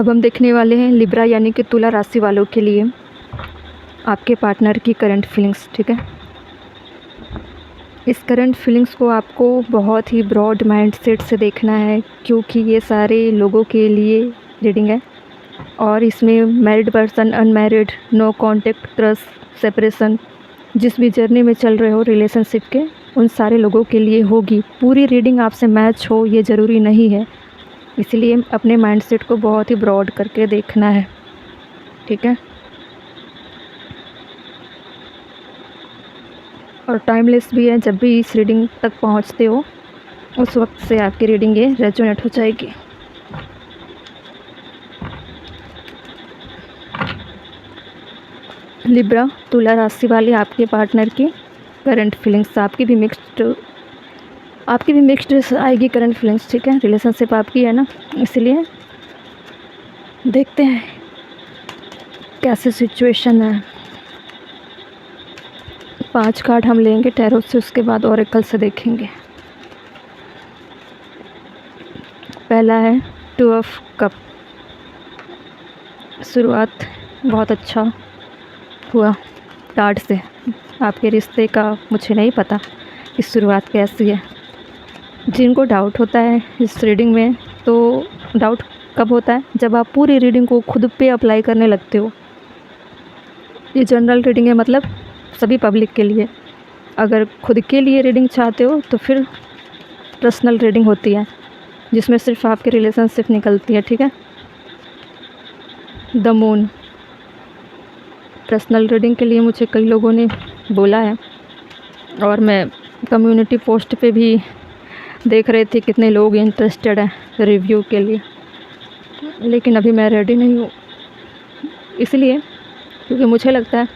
अब हम देखने वाले हैं लिब्रा यानी कि तुला राशि वालों के लिए आपके पार्टनर की करंट फीलिंग्स। ठीक है, इस करंट फीलिंग्स को आपको बहुत ही ब्रॉड माइंडसेट से देखना है, क्योंकि ये सारे लोगों के लिए रीडिंग है और इसमें married person, unmarried, no contact, crush, separation, जिस भी जर्नी में चल रहे हो रिलेशनशिप के, उन सारे लोगों के लिए होगी। पूरी रीडिंग आपसे मैच हो ये ज़रूरी नहीं है, इसलिए अपने माइंडसेट को बहुत ही ब्रॉड करके देखना है। ठीक है, और टाइमलेस भी है। जब भी इस रीडिंग तक पहुंचते हो उस वक्त से आपकी रीडिंग ये रेजोनेट हो जाएगी। लिब्रा तुला राशि वाले आपके पार्टनर की करंट फीलिंग्स, आपकी भी मिक्स्ड आएगी करंट फीलिंग्स। ठीक है, रिलेशनशिप आपकी है ना, इसलिए देखते हैं कैसी सिचुएशन है। 5 कार्ड हम लेंगे टैरो से, उसके बाद ओरेकल से देखेंगे। पहला है 2 ऑफ कप। शुरुआत बहुत अच्छा हुआ कार्ड से। आपके रिश्ते का मुझे नहीं पता कि शुरुआत कैसी है। जिनको डाउट होता है इस रीडिंग में, तो डाउट कब होता है? जब आप पूरी रीडिंग को खुद पे अप्लाई करने लगते हो। ये जनरल रीडिंग है, मतलब सभी पब्लिक के लिए। अगर खुद के लिए रीडिंग चाहते हो तो फिर पर्सनल रीडिंग होती है, जिसमें सिर्फ आपकी रिलेशनशिप निकलती है। ठीक है, द मून। पर्सनल रीडिंग के लिए मुझे कई लोगों ने बोला है और मैं कम्युनिटी पोस्ट पे भी देख रहे थे कितने लोग इंटरेस्टेड हैं रिव्यू के लिए, लेकिन अभी मैं रेडी नहीं हूँ, इसलिए क्योंकि मुझे लगता है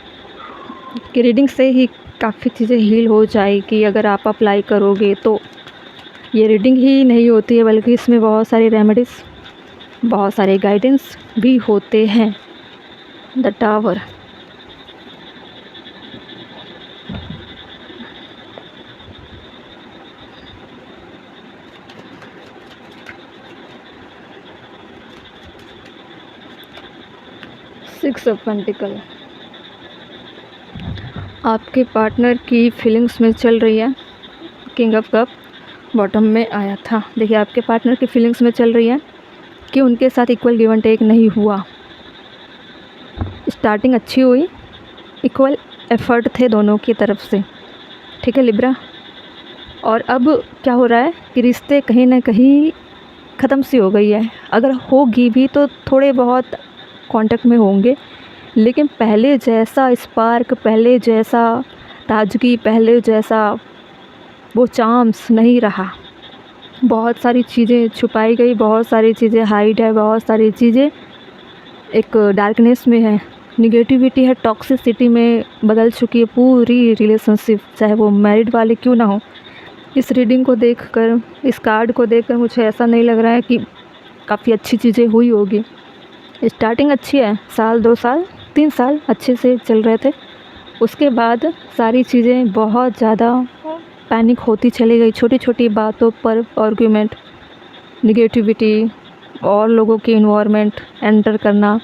कि रीडिंग से ही काफ़ी चीज़ें हील हो जाएगी अगर आप अप्लाई करोगे तो। ये रीडिंग ही नहीं होती है, बल्कि इसमें बहुत सारी रेमेडीज़, बहुत सारे गाइडेंस भी होते हैं। The tower. Six of pentacle. आपके पार्टनर की फीलिंग्स में चल रही है किंग ऑफ कप, बॉटम में आया था। देखिए, आपके पार्टनर की फीलिंग्स में चल रही है कि उनके साथ इक्वल गिव एंड टेक नहीं हुआ। स्टार्टिंग अच्छी हुई, इक्वल एफर्ट थे दोनों की तरफ से। ठीक है लिब्रा, और अब क्या हो रहा है कि रिश्ते कहीं ना कहीं ख़त्म सी हो गई है। अगर होगी भी तो थोड़े बहुत कांटेक्ट में होंगे, लेकिन पहले जैसा स्पार्क, पहले जैसा ताजगी, पहले जैसा वो चार्म्स नहीं रहा। बहुत सारी चीज़ें छुपाई गई, बहुत सारी चीज़ें हाइड है, बहुत सारी चीज़ें एक डार्कनेस में है, निगेटिविटी है, टॉक्सिसिटी में बदल चुकी है पूरी रिलेशनशिप, चाहे वो मैरिड वाले क्यों ना हो। इस रीडिंग को देखकर, इस कार्ड को देखकर मुझे ऐसा नहीं लग रहा है कि काफ़ी अच्छी चीज़ें हुई होगी। स्टार्टिंग अच्छी है, साल, 2 साल, 3 साल अच्छे से चल रहे थे। उसके बाद सारी चीज़ें बहुत ज़्यादा पैनिक होती चली गई, छोटी छोटी बातों पर आर्ग्यूमेंट, निगेटिविटी और लोगों की इन्वॉल्वमेंट एंटर करना।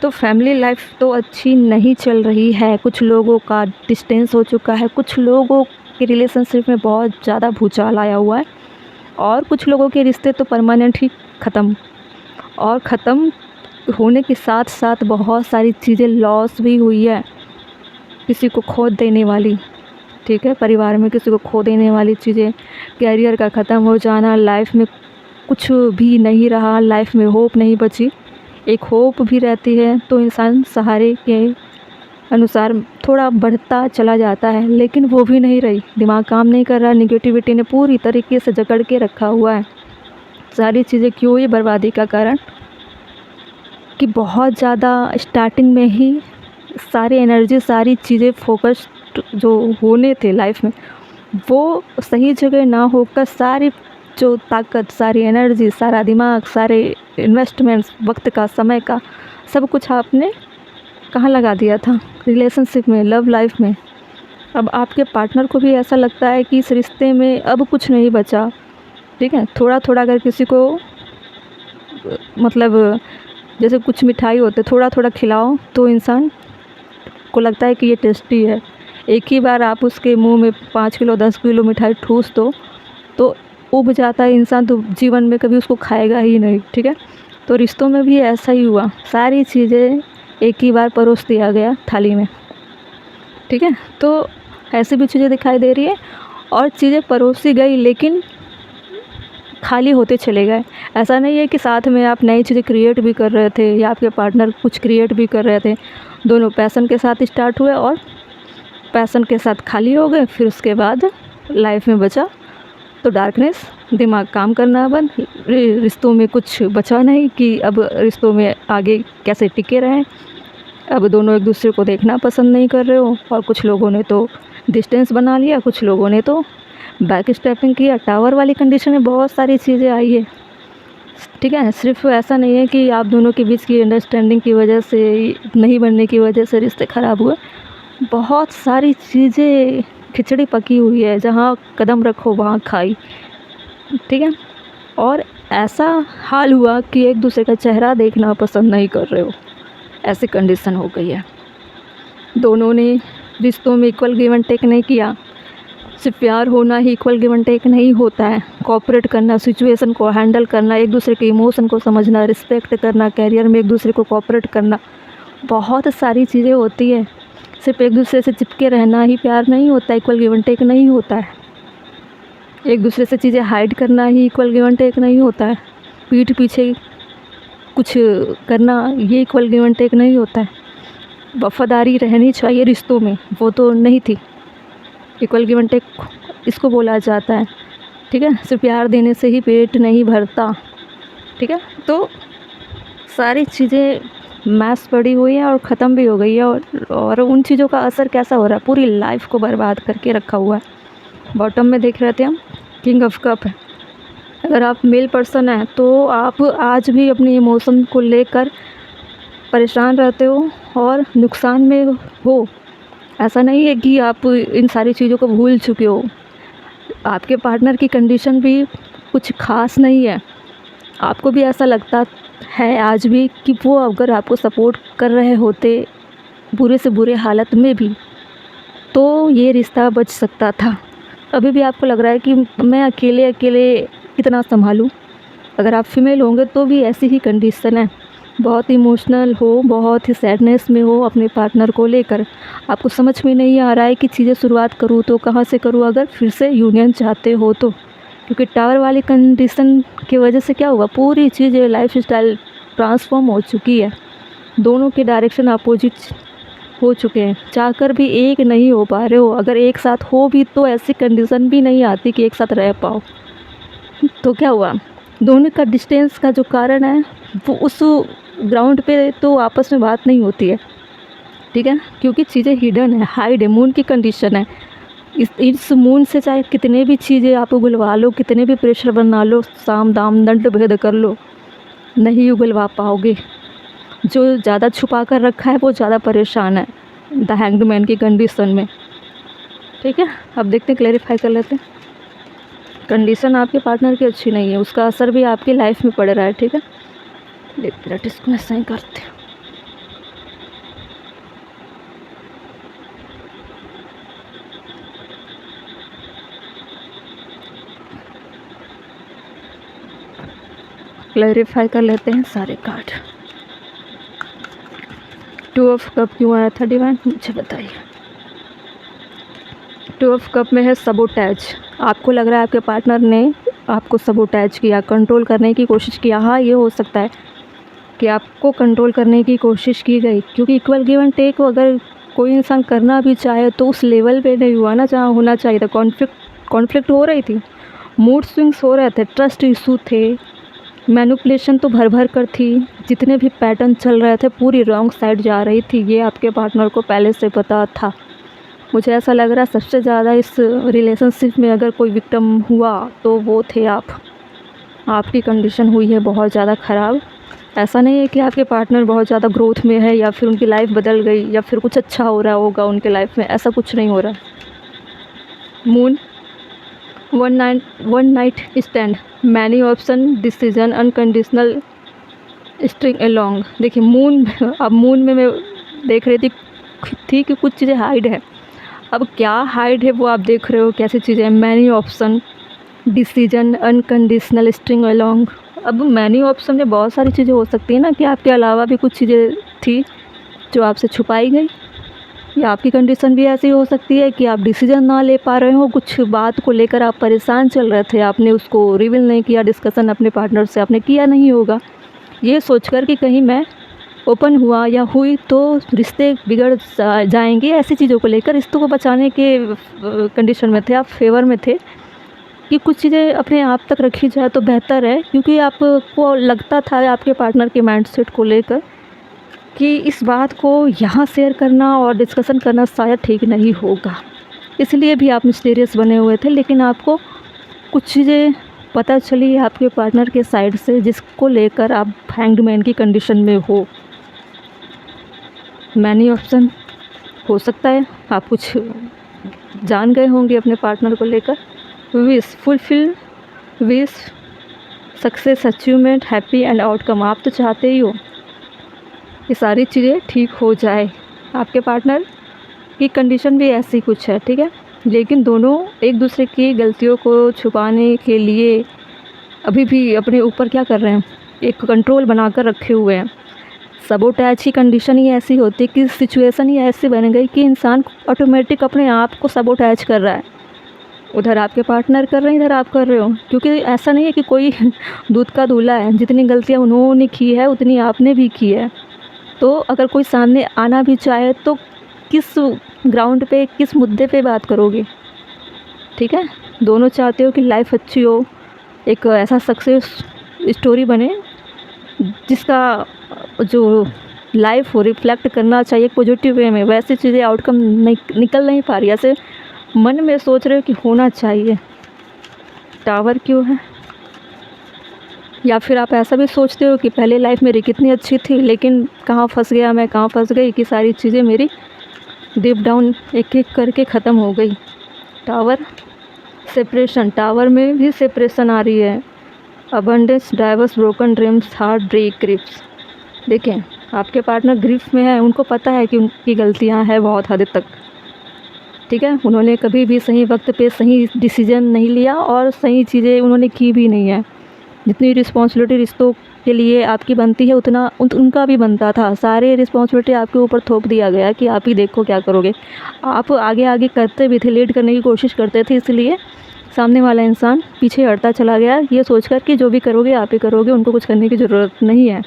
तो फैमिली लाइफ तो अच्छी नहीं चल रही है, कुछ लोगों का डिस्टेंस हो चुका है, कुछ लोगों के रिलेशनशिप में बहुत ज़्यादा भूचाल आया हुआ है, और कुछ लोगों के रिश्ते तो परमानेंट ही ख़त्म, और ख़त्म होने के साथ साथ बहुत सारी चीज़ें लॉस भी हुई है, किसी को खो देने वाली। ठीक है, परिवार में किसी को खो देने वाली चीज़ें, कैरियर का ख़त्म हो जाना, लाइफ में कुछ भी नहीं रहा, लाइफ में होप नहीं बची। एक होप भी रहती है तो इंसान सहारे के अनुसार थोड़ा बढ़ता चला जाता है, लेकिन वो भी नहीं रही, दिमाग काम नहीं कर रहा, निगेटिविटी ने पूरी तरीके से जकड़ के रखा हुआ है। सारी चीज़ें क्यों हुई? बर्बादी का कारण कि बहुत ज़्यादा स्टार्टिंग में ही सारी एनर्जी, सारी चीज़ें, फोकस जो होने थे लाइफ में, वो सही जगह ना होकर सारी जो ताकत, सारी एनर्जी, सारा दिमाग, सारे इन्वेस्टमेंट्स, वक्त का, समय का, सब कुछ आपने कहाँ लगा दिया था? रिलेशनशिप में, लव लाइफ में। अब आपके पार्टनर को भी ऐसा लगता है कि इस रिश्ते में अब कुछ नहीं बचा। ठीक है, थोड़ा थोड़ा अगर किसी को मतलब जैसे कुछ मिठाई होते थोड़ा थोड़ा खिलाओ तो इंसान को लगता है कि ये टेस्टी है। एक ही बार आप उसके मुंह में 5 किलो 10 किलो मिठाई ठूस दो तो उब जाता है इंसान, तो जीवन में कभी उसको खाएगा ही नहीं। ठीक है, तो रिश्तों में भी ऐसा ही हुआ, सारी चीज़ें एक ही बार परोस दिया गया थाली में। ठीक है, तो ऐसी भी चीज़ें दिखाई दे रही है और चीज़ें परोसी गई लेकिन खाली होते चले गए। ऐसा नहीं है कि साथ में आप नई चीज़ें क्रिएट भी कर रहे थे या आपके पार्टनर कुछ क्रिएट भी कर रहे थे। दोनों पैशन के साथ स्टार्ट हुए और पैशन के साथ खाली हो गए। फिर उसके बाद लाइफ में बचा तो डार्कनेस, दिमाग काम करना बंद, रिश्तों में कुछ बचा नहीं कि अब रिश्तों में आगे कैसे टिके रहें। अब दोनों एक दूसरे को देखना पसंद नहीं कर रहे हो और कुछ लोगों ने तो डिस्टेंस बना लिया, कुछ लोगों ने तो बैक स्टेपिंग किया। टावर वाली कंडीशन में बहुत सारी चीज़ें आई है। ठीक है, सिर्फ ऐसा नहीं है कि आप दोनों के बीच की अंडरस्टैंडिंग की वजह से, नहीं बनने की वजह से रिश्ते ख़राब हुए। बहुत सारी चीज़ें खिचड़ी पकी हुई है, जहाँ कदम रखो वहाँ खाई। ठीक है, और ऐसा हाल हुआ कि एक दूसरे का चेहरा देखना पसंद नहीं कर रहे हो, ऐसी कंडीशन हो गई है। दोनों ने रिश्तों में इक्वल गिव एंड टेक नहीं किया। सिर्फ प्यार होना ही इक्वल गिव एंड टेक नहीं होता है। कोऑपरेट करना, सिचुएशन को हैंडल करना, एक दूसरे के इमोशन को समझना, रिस्पेक्ट करना, कैरियर में एक दूसरे को कोऑपरेट करना, बहुत सारी चीज़ें होती है। सिर्फ एक दूसरे से चिपके रहना ही प्यार नहीं होता, इक्वल गिव एंड टेक नहीं होता है। एक दूसरे से चीज़ें हाइड करना ही इक्वल गिव एंड टेक नहीं होता है। पीठ पीछे कुछ करना ये इक्वल गिव एंड टेक नहीं होता है। वफादारी रहनी चाहिए रिश्तों में, वो तो नहीं थी। इक्वल गिव एंड टेक इसको बोला जाता है। ठीक है, सिर्फ प्यार देने से ही पेट नहीं भरता। ठीक है, तो सारी चीज़ें मैस पड़ी हुई है और ख़त्म भी हो गई है और उन चीज़ों का असर कैसा हो रहा है, पूरी लाइफ को बर्बाद करके रखा हुआ है। बॉटम में देख रहे थे हम, किंग ऑफ कप है। अगर आप मेल पर्सन हैं तो आप आज भी अपने इमोशन को लेकर परेशान रहते हो और नुकसान में हो। ऐसा नहीं है कि आप इन सारी चीज़ों को भूल चुके हो। आपके पार्टनर की कंडीशन भी कुछ ख़ास नहीं है। आपको भी ऐसा लगता है आज भी कि वो अगर आपको सपोर्ट कर रहे होते बुरे से बुरे हालत में भी, तो ये रिश्ता बच सकता था। अभी भी आपको लग रहा है कि मैं अकेले अकेले कितना संभालूं। अगर आप फीमेल होंगे तो भी ऐसी ही कंडीशन है। बहुत इमोशनल हो, बहुत ही सैडनेस में हो अपने पार्टनर को लेकर। आपको समझ में नहीं आ रहा है कि चीज़ें शुरुआत करूँ तो कहाँ से करूँ, अगर फिर से यूनियन चाहते हो तो। क्योंकि टावर वाली कंडीशन की वजह से क्या हुआ, पूरी चीज़ें लाइफ स्टाइल ट्रांसफॉर्म हो चुकी है। दोनों के डायरेक्शन अपोजिट हो चुके हैं, चाहकर भी एक नहीं हो पा रहे हो। अगर एक साथ हो भी तो ऐसी कंडीशन भी नहीं आती कि एक साथ रह पाओ। तो क्या हुआ, दोनों का डिस्टेंस का जो कारण है वो उस ग्राउंड पे तो आपस में बात नहीं होती है। ठीक है, क्योंकि चीज़ें हिडन है, हाइड है, मून की कंडीशन है। इस मून से चाहे कितने भी चीज़ें आप उगलवा लो, कितने भी प्रेशर बना लो, साम दाम दंड भेद कर लो, नहीं उगलवा पाओगे। जो ज़्यादा छुपा कर रखा है वो ज़्यादा परेशान है, द हैंग्ड मैन की कंडीशन में। ठीक है, अब देखते हैं, क्लैरिफाई कर लेते हैं। कंडीशन आपके पार्टनर की अच्छी नहीं है, उसका असर भी आपकी लाइफ में पड़ रहा है। ठीक है, एक मिनट इसको मैं सही करते हैं। क्लैरिफाई कर लेते हैं सारे कार्ड। 2 ऑफ कप क्यों आया था डिवाइन, मुझे बताइए। 2 ऑफ कप में है सबोटैज। आपको लग रहा है आपके पार्टनर ने आपको सबोटैज किया, कंट्रोल करने की कोशिश किया। हाँ, ये हो सकता है कि आपको कंट्रोल करने की कोशिश की गई, क्योंकि इक्वल गिव एंड टेक अगर कोई इंसान करना भी चाहे तो उस लेवल पे नहीं हुआ ना जहाँ होना चाहिए था। कॉन्फ्लिक्ट हो रही थी, मूड स्विंग्स हो रहे थे, ट्रस्ट इशू थे, मैनिपुलेशन तो भर भर कर थी। जितने भी पैटर्न चल रहे थे पूरी रॉन्ग साइड जा रही थी। ये आपके पार्टनर को पहले से पता था। मुझे ऐसा लग रहा है सबसे ज़्यादा इस रिलेशनशिप में अगर कोई विक्टिम हुआ तो वो थे आप। आपकी कंडीशन हुई है बहुत ज़्यादा ख़राब। ऐसा नहीं है कि आपके पार्टनर बहुत ज़्यादा ग्रोथ में है या फिर उनकी लाइफ बदल गई या फिर कुछ अच्छा हो रहा होगा उनके लाइफ में, ऐसा कुछ नहीं हो रहा। Moon, one night stand, many option, decision, unconditional string along, देखिए मून, अब मून में मैं देख रही थी कि कुछ चीज़ें हाइड है। अब क्या हाइड है वो आप देख रहे हो कैसी चीज़ें हैं। Many option, decision, unconditional string along. अब मैनी ऑप्शन में बहुत सारी चीज़ें हो सकती है ना, कि आपके अलावा भी कुछ चीज़ें थी जो आपसे छुपाई गई, या आपकी कंडीशन भी ऐसी हो सकती है कि आप डिसीजन ना ले पा रहे हो, कुछ बात को लेकर आप परेशान चल रहे थे, आपने उसको रिवील नहीं किया, डिस्कशन अपने पार्टनर से आपने किया नहीं होगा, ये सोचकर कि कहीं मैं ओपन हुआ या हुई तो रिश्ते बिगड़ जाएंगे, ऐसी चीज़ों को लेकर रिश्तों को बचाने के कंडीशन में थे, आप फेवर में थे कि कुछ चीज़ें अपने आप तक रखी जाए तो बेहतर है, क्योंकि आपको लगता था आपके पार्टनर के माइंडसेट को लेकर कि इस बात को यहाँ शेयर करना और डिस्कशन करना शायद ठीक नहीं होगा, इसलिए भी आप मिस्टीरियस बने हुए थे। लेकिन आपको कुछ चीज़ें पता चली आपके पार्टनर के साइड से, जिसको लेकर आप हैंग्ड मैन की कंडीशन में हो। मैनी ऑप्शन हो सकता है आप कुछ जान गए होंगे अपने पार्टनर को लेकर। Wish, fulfil wish, success, achievement, happy and outcome, आप तो चाहते ही हो ये सारी चीज़ें ठीक हो जाए। आपके पार्टनर की कंडीशन भी ऐसी कुछ है, ठीक है, लेकिन दोनों एक दूसरे की गलतियों को छुपाने के लिए अभी भी अपने ऊपर क्या कर रहे हैं, एक कंट्रोल बनाकर रखे हुए हैं। सबोटैच की कंडीशन ही ऐसी होती है कि सिचुएशन ही ऐसी बन गई कि इंसान ऑटोमेटिक अपने आप को सबोटैच कर रहा है। उधर आपके पार्टनर कर रहे हैं, इधर आप कर रहे हो, क्योंकि ऐसा नहीं है कि कोई दूध का दूल्हा है, जितनी गलतियाँ उन्होंने की है उतनी आपने भी की है। तो अगर कोई सामने आना भी चाहे तो किस ग्राउंड पे, किस मुद्दे पे बात करोगे, ठीक है। दोनों चाहते हो कि लाइफ अच्छी हो, एक ऐसा सक्सेस स्टोरी बने जिसका जो लाइफ हो रिफ्लेक्ट करना चाहिए पॉजिटिव वे में, वैसी चीज़ें आउटकम नहीं निकल नहीं पा रही, ऐसे मन में सोच रहे हो कि होना चाहिए। टावर क्यों है? या फिर आप ऐसा भी सोचते हो कि पहले लाइफ मेरी कितनी अच्छी थी, लेकिन कहाँ फंस गया मैं, कहाँ फंस गई कि सारी चीज़ें मेरी डीप डाउन एक एक करके ख़त्म हो गई। टावर, सेपरेशन, टावर में भी सेपरेशन आ रही है। Abundance, divorce, broken dreams, heartbreak, grips. देखें आपके पार्टनर ग्रिफ में है, उनको पता है कि उनकी गलतियां हैं बहुत हद तक, ठीक है। उन्होंने कभी भी सही वक्त पे सही डिसीजन नहीं लिया और सही चीज़ें उन्होंने की भी नहीं है। जितनी रिस्पॉन्सिबिलिटी रिश्तों के लिए आपकी बनती है उतना उनका भी बनता था। सारे रिस्पॉन्सिबिलिटी आपके ऊपर थोप दिया गया कि आप ही देखो क्या करोगे। आप आगे आगे करते भी थे, लीड करने की कोशिश करते थे, इसलिए सामने वाला इंसान पीछे हटता चला गया, ये सोचकर कि जो भी करोगे आप ही करोगे, उनको कुछ करने की ज़रूरत नहीं है,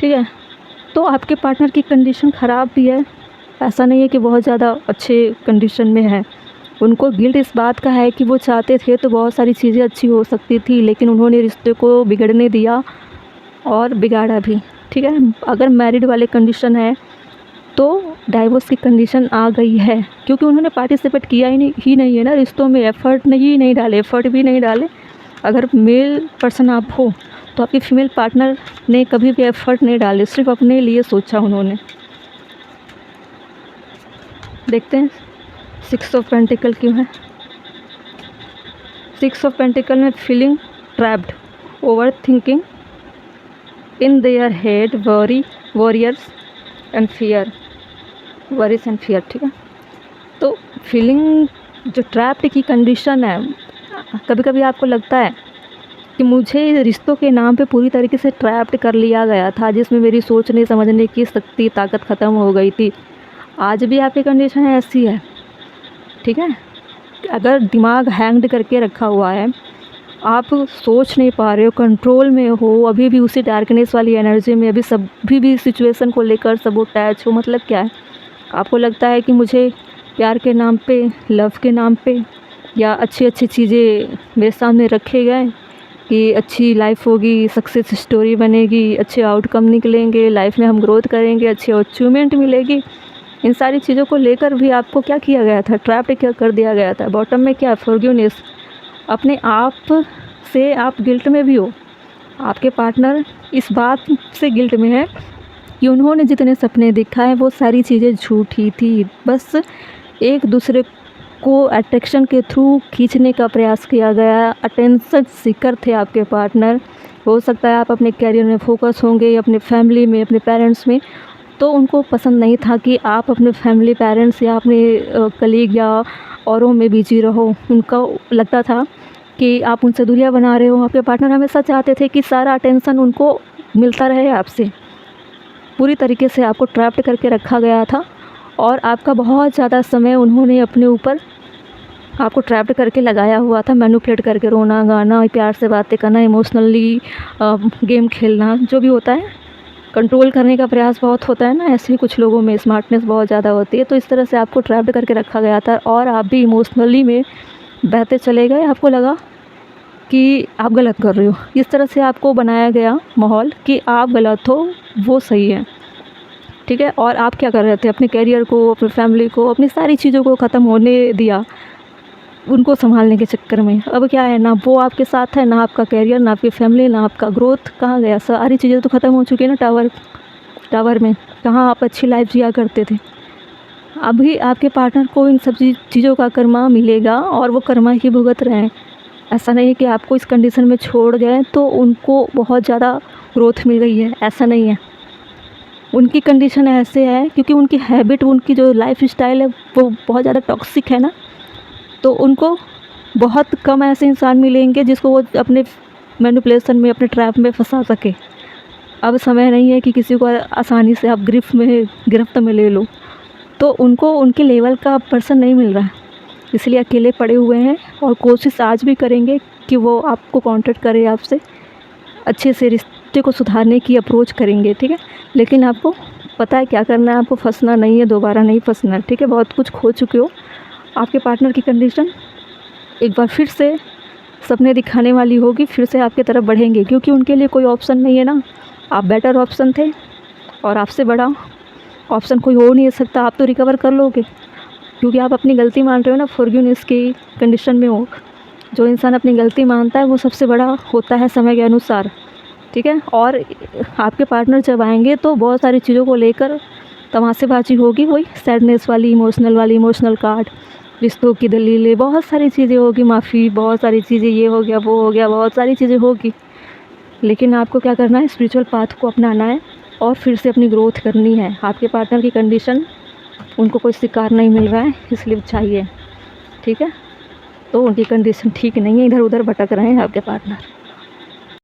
ठीक है। तो आपके पार्टनर की कंडीशन ख़राब भी है, ऐसा नहीं है कि बहुत ज़्यादा अच्छे कंडीशन में है। उनको गिल्ट इस बात का है कि वो चाहते थे तो बहुत सारी चीज़ें अच्छी हो सकती थी, लेकिन उन्होंने रिश्ते को बिगड़ने दिया और बिगाड़ा भी, ठीक है। अगर मैरिड वाले कंडीशन है तो डाइवोर्स की कंडीशन आ गई है, क्योंकि उन्होंने पार्टिसिपेट किया ही नहीं है ना रिश्तों में, एफ़र्ट नहीं डाले, एफ़र्ट भी नहीं डाले। अगर मेल पर्सन आप हो तो आपकी फीमेल पार्टनर ने कभी भी एफ़र्ट नहीं डाले, सिर्फ अपने लिए सोचा उन्होंने। देखते हैं 6 ऑफ पेंटिकल क्यों है। 6 ऑफ पेंटिकल में feeling trapped, over thinking in their head, warriors and fear, worries and fear, ठीक है। तो फीलिंग जो ट्रैप्ड की कंडीशन है, कभी कभी आपको लगता है कि मुझे रिश्तों के नाम पे पूरी तरीके से ट्रैप्ड कर लिया गया था, जिसमें मेरी सोचने समझने की शक्ति, ताकत ख़त्म हो गई थी। आज भी आपकी कंडीशन ऐसी है, ठीक है। अगर दिमाग हैंग्ड करके रखा हुआ है, आप सोच नहीं पा रहे हो, कंट्रोल में हो, अभी भी उसी डार्कनेस वाली एनर्जी में, अभी भी सिचुएशन को लेकर सब अटैच हो, मतलब क्या है, आपको लगता है कि मुझे प्यार के नाम पे, लव के नाम पे, या अच्छी अच्छी चीज़ें मेरे सामने रखे गए कि अच्छी लाइफ होगी, सक्सेस स्टोरी बनेगी, अच्छे आउटकम निकलेंगे, लाइफ में हम ग्रोथ करेंगे, अच्छी अचीवमेंट मिलेगी। इन सारी चीज़ों को लेकर भी आपको क्या किया गया था, ट्रैप्ड क्या कर दिया गया था। बॉटम में क्या, फॉरगिवनेस, अपने आप से आप गिल्ट में भी हो। आपके पार्टनर इस बात से गिल्ट में है कि उन्होंने जितने सपने दिखाए वो सारी चीज़ें झूठी थी, बस एक दूसरे को अट्रैक्शन के थ्रू खींचने का प्रयास किया गया। अटेंशन सीकर थे आपके पार्टनर, हो सकता है आप अपने करियर में फ़ोकस होंगे, अपने फैमिली में, अपने पेरेंट्स में, तो उनको पसंद नहीं था कि आप अपने फैमिली, पेरेंट्स या अपने कलीग या औरों में बिज़ी रहो। उनको लगता था कि आप उनसे दूरियां बना रहे हो। आपके पार्टनर हमेशा चाहते थे कि सारा अटेंशन उनको मिलता रहे आपसे। पूरी तरीके से आपको ट्रैप्ड करके रखा गया था और आपका बहुत ज़्यादा समय उन्होंने अपने ऊपर आपको ट्रैप्ड करके लगाया हुआ था, मैनिपुलेट करके रोना, गाना, प्यार से बातें करना, इमोशनली गेम खेलना, जो भी होता है कंट्रोल करने का प्रयास बहुत होता है ना, ऐसे ही कुछ लोगों में स्मार्टनेस बहुत ज़्यादा होती है। तो इस तरह से आपको ट्रैप्ड करके रखा गया था और आप भी इमोशनली में बहते चले गए। आपको लगा कि आप गलत कर रहे हो। इस तरह से आपको बनाया गया माहौल कि आप गलत हो, वो सही है, ठीक है। और आप क्या कर रहे थे, अपने करियर को, अपनी फैमिली को, अपनी सारी चीज़ों को ख़त्म होने दिया उनको संभालने के चक्कर में। अब क्या है, ना वो आपके साथ है, ना आपका करियर, ना आपकी फैमिली, ना आपका ग्रोथ। कहाँ गया? सारी चीज़ें तो ख़त्म हो चुकी है ना टावर में। कहाँ आप अच्छी लाइफ जिया करते थे। अभी आपके पार्टनर को इन सब चीज़ों का कर्मा मिलेगा और वो कर्मा ही भुगत रहे हैं। ऐसा नहीं है कि आपको इस कंडीशन में छोड़ गए तो उनको बहुत ज़्यादा ग्रोथ मिल गई है, ऐसा नहीं है। उनकी कंडीशन ऐसे है क्योंकि उनकी हैबिट, उनकी जो लाइफ स्टाइल है वो बहुत ज़्यादा टॉक्सिक है ना, तो उनको बहुत कम ऐसे इंसान मिलेंगे जिसको वो अपने मैनिपुलेशन में, अपने ट्रैप में फंसा सके। अब समय नहीं है कि किसी को आसानी से आप गिरफ्त में ले लो, तो उनको उनके लेवल का पर्सन नहीं मिल रहा है, इसलिए अकेले पड़े हुए हैं और कोशिश आज भी करेंगे कि वो आपको कांटेक्ट करे, आपसे अच्छे से रिश्ते को सुधारने की अप्रोच करेंगे, ठीक है। लेकिन आपको पता है क्या करना है, आपको फंसना नहीं है, दोबारा नहीं फंसना, ठीक है। बहुत कुछ खो चुके हो। आपके पार्टनर की कंडीशन एक बार फिर से सपने दिखाने वाली होगी, फिर से आपके तरफ बढ़ेंगे क्योंकि उनके लिए कोई ऑप्शन नहीं है ना। आप बेटर ऑप्शन थे और आपसे बड़ा ऑप्शन कोई हो नहीं सकता। आप तो रिकवर कर लोगे क्योंकि आप अपनी गलती मान रहे हो ना, फॉरगिवनेस की कंडीशन में हो। जो इंसान अपनी गलती मानता है वो सबसे बड़ा होता है समय के अनुसार, ठीक है। और आपके पार्टनर जब आएंगे तो बहुत सारी चीज़ों को लेकर तमाशेबाजी होगी, वही सैडनेस वाली, इमोशनल कार्ड, रिश्तों की दलीलें, बहुत सारी चीज़ें होगी, माफ़ी, बहुत सारी चीज़ें, ये हो गया, वो हो गया, बहुत सारी चीज़ें होगी। लेकिन आपको क्या करना है, स्पिरिचुअल पाथ को अपनाना है और फिर से अपनी ग्रोथ करनी है। आपके पार्टनर की कंडीशन, उनको कोई शिकार नहीं मिल रहा है इसलिए चाहिए, ठीक है। तो उनकी कंडीशन ठीक नहीं है, इधर उधर भटक रहे हैं आपके पार्टनर।